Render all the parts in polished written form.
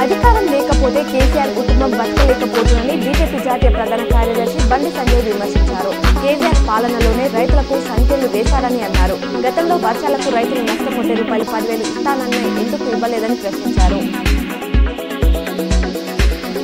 అధికారం లేకపోతే కేసీఆర్ కుటుంబం బతకలేకపోతుందని బీజేపీ జాతీయ ప్రధాన కార్యదర్శి బండి సంజయ్ విమర్శించారు. కేసీఆర్ పాలనలోనే రైతులకు సంఖ్యలు వేశారని అన్నారు. గతంలో వర్షాలకు రైతులు నష్టపోతే రూపాయలు 10,000 ఇస్తానన్న ఎందుకు ఇవ్వలేదని ప్రశ్నించారు.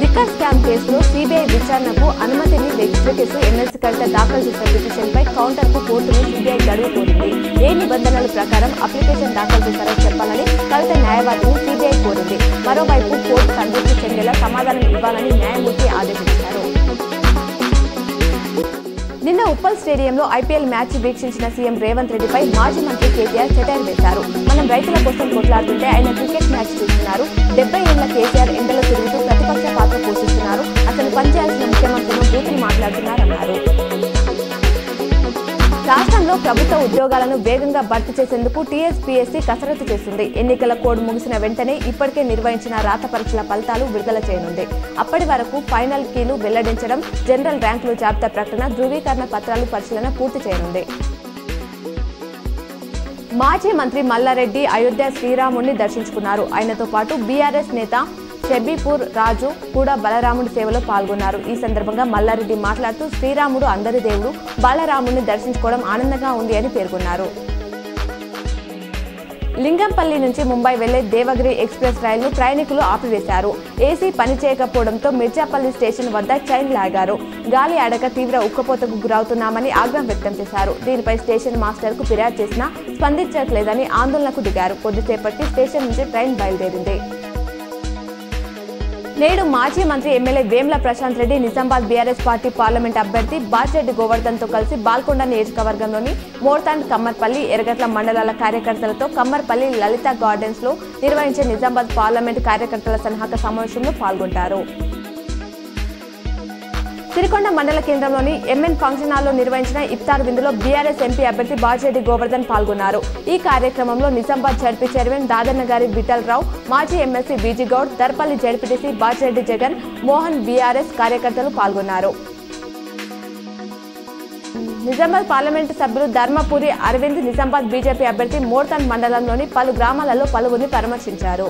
లిక్కర్ స్కామ్ కేసులో సిబిఐ విచారణకు అనుమతిని వ్యతిరేకిస్తూ ఎమ్మెల్సీ కవిత దాఖలు చేసిన పిటిషన్పై కౌంటర్కు కోర్టును సిబిఐ గడువు కోరింది. ఏ నిబంధనల ప్రకారం అప్లికేషన్ దాఖలు చేశారో చెప్పాలని కవిత న్యాయవాదిని సిబిఐ కోరింది. మరోవైపు కోర్టు సంతృప్తి చెందేలా సమాధానం ఇవ్వాలని న్యాయమూర్తి ఆదేశించారు. నిన్న ఉప్పల్ స్టేడియంలో ఐపీఎల్ మ్యాచ్ వీక్షించిన సీఎం రేవంత్ రెడ్డిపై మాజీ మంత్రి కేటీఆర్ సెటైర్ వేశారు. మనం రైతుల కోసం కొట్లాడుతుంటే ఆయన క్రికెట్ మ్యాచ్ చూస్తున్నారు. 70 ఏళ్ల కేసీఆర్ ఎండలో తిరుగుతూ ప్రతిపక్ష పాత్ర పోషిస్తున్నారు. అతను పనిచేయాల్సిన ముఖ్యమంత్రిని బూతులు మాట్లాడుతున్నారన్నారు. రాష్ట్రంలో ప్రభుత్వ ఉద్యోగాలను వేగంగా భర్తీ చేసేందుకు టీఎస్పీఎస్సీ కసరత్తు చేస్తుంది. ఎన్నికల కోడ్ ముగిసిన వెంటనే ఇప్పటికే నిర్వహించిన రాత పరీక్షల ఫలితాలు విడుదల చేయనుంది. అప్పటి వరకు ఫైనల్ కీలు వెల్లడించడం, జనరల్ ర్యాంకుల జాబితా ప్రకటన, ధృవీకరణ పత్రాలు పరిశీలన పూర్తి చేయనుంది. మాజీ మంత్రి మల్లారెడ్డి అయోధ్య శ్రీరాముడిని దర్శించుకున్నారు. ఆయనతో పాటు బీఆర్ఎస్ నేత షబీపూర్ రాజు కూడా బలరాముడి సేవలో పాల్గొన్నారు. ఈ సందర్భంగా మల్లారెడ్డి మాట్లాడుతూ శ్రీరాముడు అందరి దేవుడు, బాలరాముడిని దర్శించుకోవడం ఆనందంగా ఉంది అని పేర్కొన్నారు. లింగంపల్లి నుంచి ముంబై వెళ్లే దేవగిరి ఎక్స్ప్రెస్ రైలును ప్రయాణికులు ఆపివేశారు. ఏసీ పనిచేయకపోవడంతో మిర్జాపల్లి స్టేషన్ వద్ద చైన్ లాగారు. గాలి ఆడక తీవ్ర ఉక్కపోతకు గురవుతున్నామని ఆగ్రహం వ్యక్తం చేశారు. దీనిపై స్టేషన్ మాస్టర్ కు ఫిర్యాదు చేసినా స్పందించట్లేదని ఆందోళనకు దిగారు. కొద్దిసేపటికి స్టేషన్ నుంచి ట్రైన్ బయలుదేరింది. నేడు మాజీ మంత్రి MLA Vemula Prashant Reddy Nizamabad BRS party parliament అభ్యర్థి బాజిరెడ్డి గోవర్ధన్ తో కలిసి బాల్కొండ నియోజకవర్గంలోని మోర్తాండ్, కమ్మర్పల్లి, ఎర్రగట్ల మండలాల కార్యకర్తలతో కమ్మర్పల్లి లలిత గార్డెన్స్ లో నిర్వహించే నిజామాబాద్ పార్లమెంట్ కార్యకర్తల సన్నాహక సమావేశంలో పాల్గొంటారు. సిరికొండ మండల కేంద్రంలోని ఎంఎన్ ఫంక్షన్ హాల్లో నిర్వహించిన ఇఫ్తార్ విందులో బీఆర్ఎస్ ఎంపీ అభ్యర్థి బాజిరెడ్డి గోవర్ధన్ పాల్గొన్నారు. ఈ కార్యక్రమంలో నిజామాబాద్ జడ్పీ చైర్మన్ దాదన్నగారి విఠల్ రావు, మాజీ MLC BG Goud, Darpally ZPTC Bajireddy Jagan Mohan, BRS కార్యకర్తలు పాల్గొన్నారు. నిజామాబాద్ పార్లమెంటు సభ్యులు ధర్మపురి అరవింద్ నిజామాబాద్ బీజేపీ అభ్యర్థి మోర్తాండ్ మండలంలోని పలు గ్రామాలలో పలువురిని పరామర్శించారు.